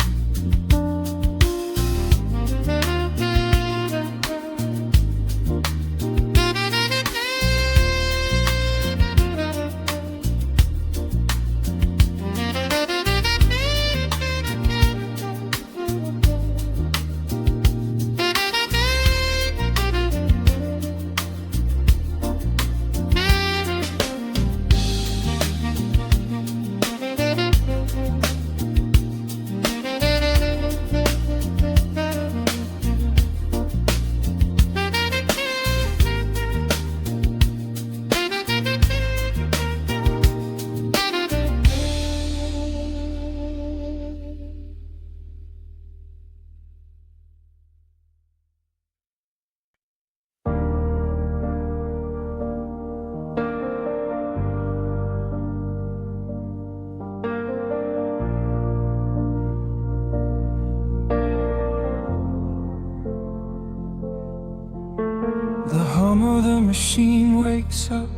The machine wakes up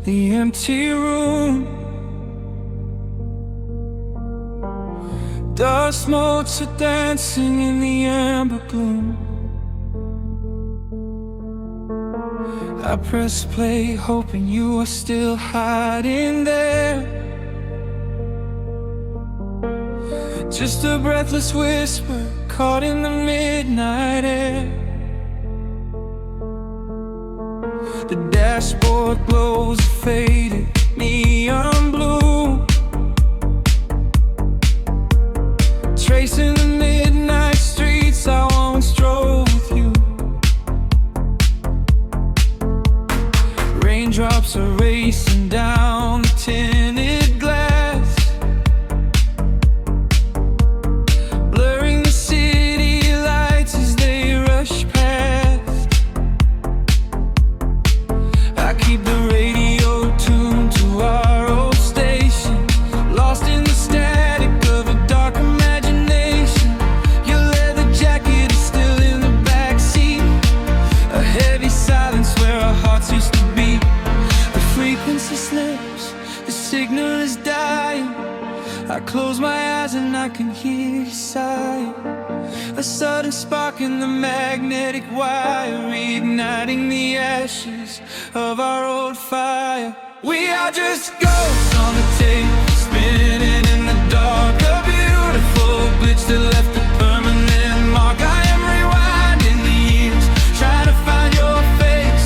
the empty room. Dust motes are dancing in the amber gloom. I press play, hoping you are still hiding there. Just a breathless whisper caught in the midnight air. The dashboard glows a faded neon blue, tracing the midnight streets I once drove with you. Raindrops are racing down the tinted glass, blurring the city lights as they rush past. I keep the radio tuned to our old station, lost in the static of a dark imagination. Your leather jacket is still in the backseat, a heavy silence where our hearts used to beat. The frequency slips, the signal is dying. I close my eyes and I can hear you sighing. A sudden spark in the magnetic wire, reigniting the ashes of our old fire. We are just ghosts on the tape, spinning in the dark. A beautiful glitch that left a permanent mark. I am rewinding the years, trying to find your face,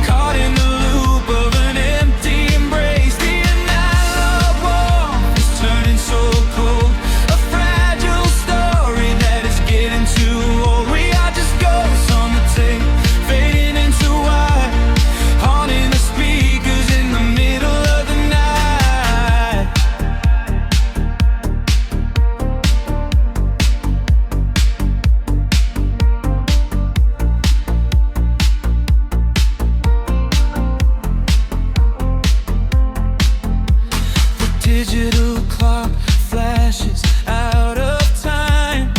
caught in the loop of an empty embrace. The analog warmth is turning so cold, a fragile story that is getting too old. We are just ghosts on the tape, fading into white, haunting the speakers in the middle of the night. The digital clock flashes out of time.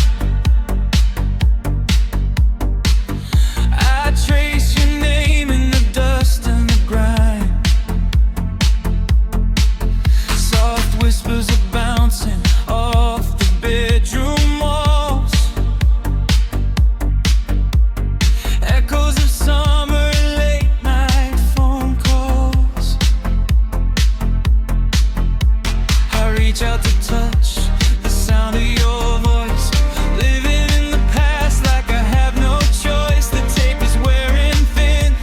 I trace your name in the dust and the grime. Soft whispers are bouncing off the bedroom walls, echoes of summer late night phone calls. I reach out to touch the sound of your voice, living in the past like I have no choice. The tape is wearing thin,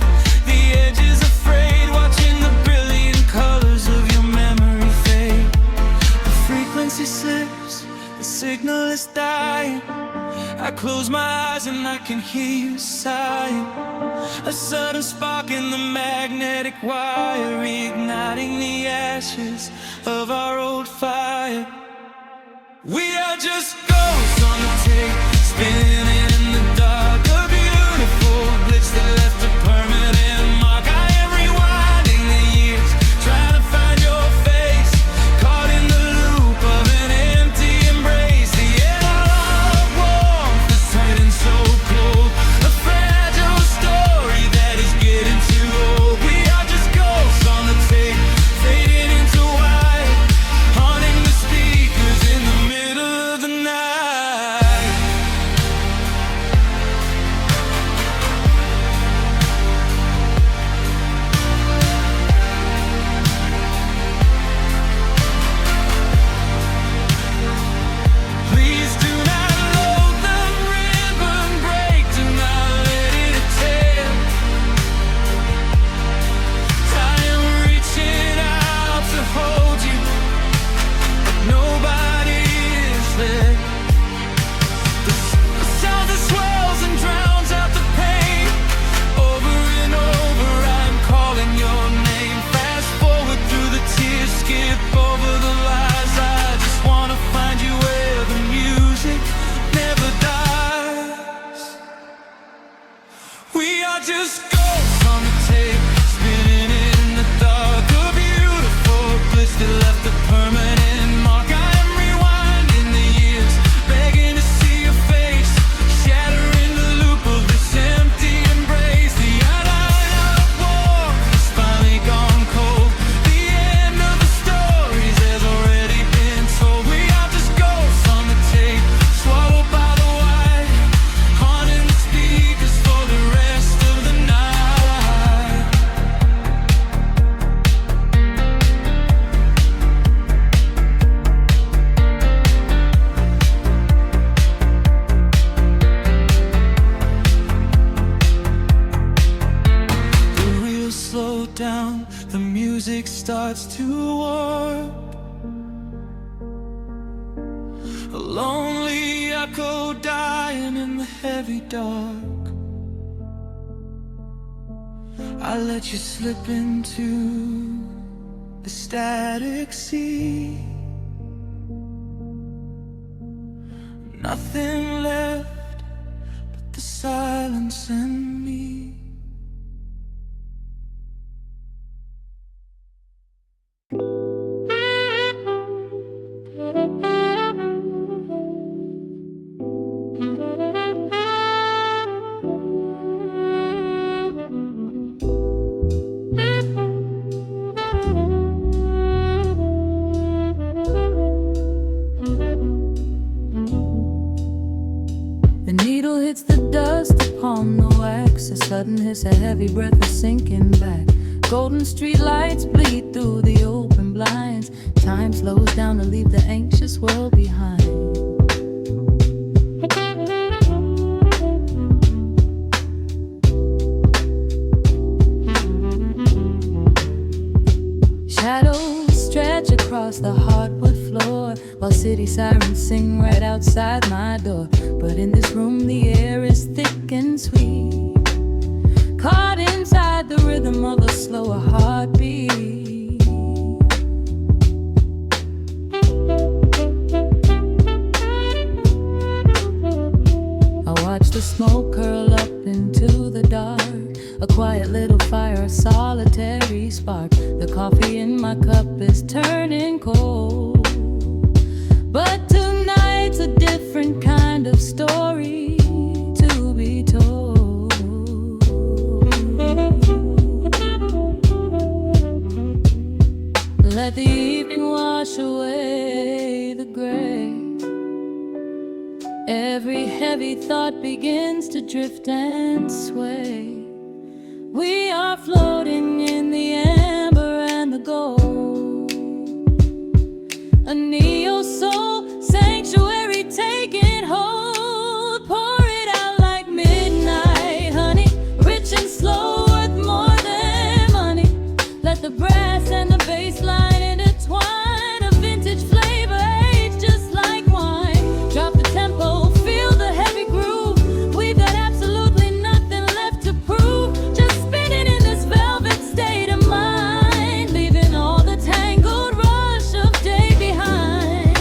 the edge is afraid, watching the brilliant colors of your memory fade. The frequency slips, the signal is dying. I close my eyes and I can hear you sighing. A sudden spark in the magnetic wire, reigniting the ashes of our old fire. We are just ghosts on the tape, spinning in the dark. A beautiful glitch that left a permanent mark. I am rewinding the years, trying to find your face, caught in the loop of an empty embrace. The analog warmth is turning so cold, a fragile story that is getting too old. We are just ghosts on the tape, fading into white, haunting the speakers in the middle of the night. Please do not load the ribbon break, do not let it tear. I am reaching out to hold you, but nobody is there. The sound that swells and drowns out the pain. Over and over I'm calling your name. Fast forward through the tears, skip over the lies. I just wanna find you where the music never dies. We are just ghosts on the tape, spinning in the dark. A beautiful glitch that left a permanent mark. I am rewinding the years, begging to see your face, shattering the loop of this empty embrace. The analog warmth has finally gone cold. The end of the stories has already been told. We are just ghosts on the tape, swallowed by the white, haunting the speakers for the rest of the night. starts to warp. A lonely echo dying in the heavy dark. I let you slip into the static sea. Nothing left but the silence and me. The needle hits the dust upon the wax. A sudden hiss, a heavy breath, a sinking back. Golden street lights bleed through the open blinds. Time slows down to leave the anxious world behind. Shadows stretch across the hardwood floor, while city sirens sing right outside my door. But in this room the air is thick and sweet, caught inside the rhythm of a slower heartbeat. I watch the smoke curl up into the dark, a quiet little fire, a solitary spark. The coffee in my cup is turning cold, but tonight's a different kind of story to be told. Let the evening wash away the gray. Every heavy thought begins to drift and sway. We are floating in the amber and the gold, a neo-soul sanctuary taking hold. Pour it out like midnight honey, rich and slow, worth more than money. Let the brass and the bass line intertwine, a vintage flavor aged just like wine. Drop the tempo, feel the heavy groove. We've got absolutely nothing left to prove. Just spinning in this velvet state of mind, leaving all the tangled rush of day behind.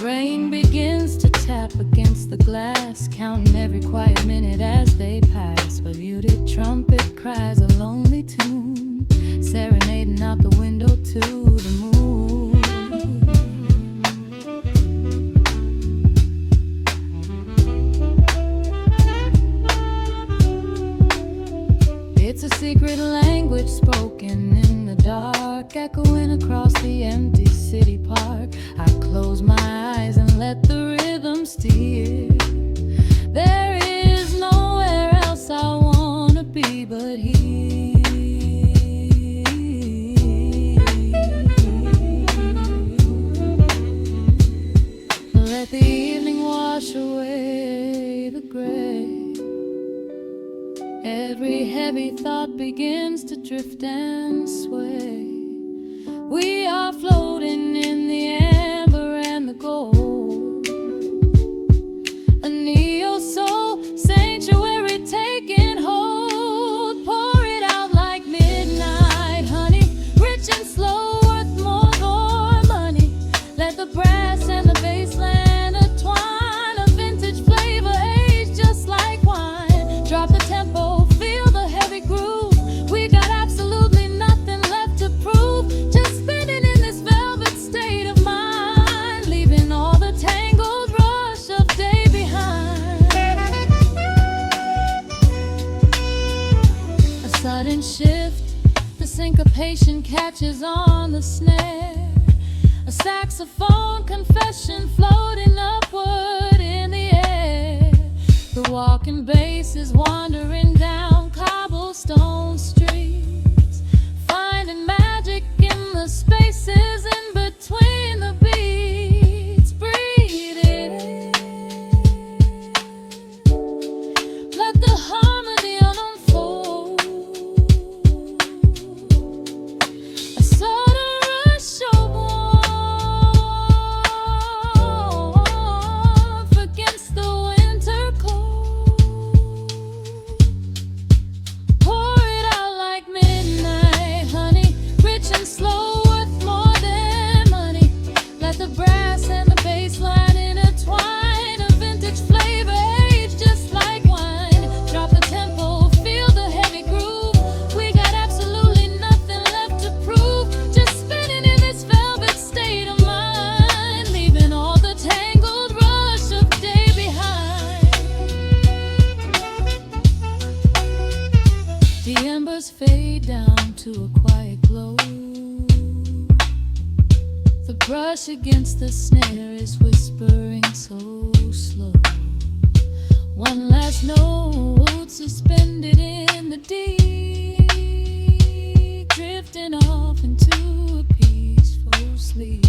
Rain begins to tap against the glass, counting every quiet minute as they pass. A muted trumpet cries a lonely tune, serenading out the window to the moon. It's a secret language spoken in the dark, echoing across the empty city park. I close my eyes and let the rhythm steer. There is nowhere else I wanna be but here. Let the evening wash away the gray. Every heavy thought begins to drift and sway. We are floating in the amber and the gold, a neo-soul sanctuary taking hold. Pour it out like midnight honey, rich and slow, worth more than money. Let the brass and the bass line intertwine, a vintage flavor aged just like wine. Drop the tempo, feel the heavy groove. We got absolutely nothing left to prove. Just spinning in this velvet state of mind, leaving all the tangled rush of day behind. A sudden shift, the syncopation catches on the snare. A saxophone confession floating upward in the air. The walking bass is wandering down cobblestone streets, finding magic in the spaces in between the beats. Breathe it in, let the harmony unfold. me down to a quiet glow. The brush against the snare is whispering so slow. One last note suspended in the deep, drifting off into a peaceful sleep.